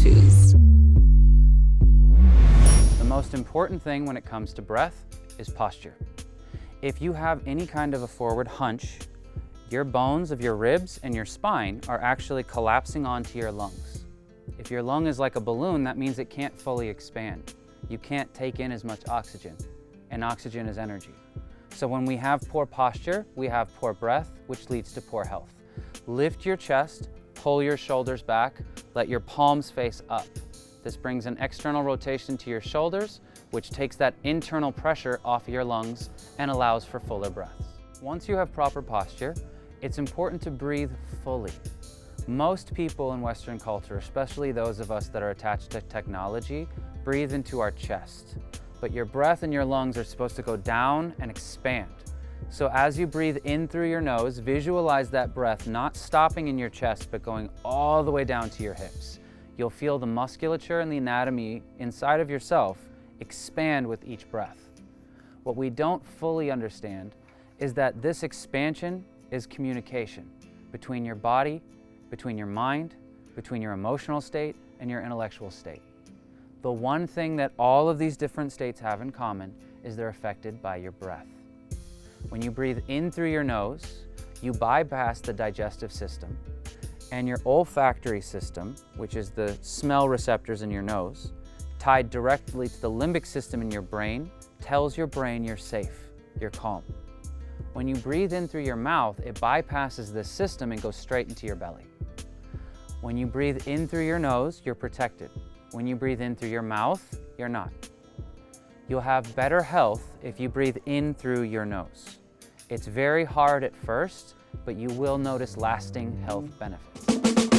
how-tos. The most important thing when it comes to breath is posture. If you have any kind of a forward hunch, your bones of your ribs and your spine are actually collapsing onto your lungs. If your lung is like a balloon, that means it can't fully expand. You can't take in as much oxygen, and oxygen is energy. So when we have poor posture, we have poor breath, which leads to poor health. Lift your chest, pull your shoulders back, let your palms face up. This brings an external rotation to your shoulders, which takes that internal pressure off your lungs and allows for fuller breaths. Once you have proper posture, it's important to breathe fully. Most people in Western culture, especially those of us that are attached to technology, breathe into our chest. But your breath and your lungs are supposed to go down and expand. So as you breathe in through your nose, visualize that breath not stopping in your chest, but going all the way down to your hips. You'll feel the musculature and the anatomy inside of yourself expand with each breath. What we don't fully understand is that this expansion is communication between your body, between your mind, between your emotional state and your intellectual state. The one thing that all of these different states have in common is they're affected by your breath. When you breathe in through your nose, you bypass the digestive system, and your olfactory system, which is the smell receptors in your nose, tied directly to the limbic system in your brain, tells your brain you're safe, you're calm. When you breathe in through your mouth, it bypasses this system and goes straight into your belly. When you breathe in through your nose, you're protected. When you breathe in through your mouth, you're not. You'll have better health if you breathe in through your nose. It's very hard at first, but you will notice lasting health benefits.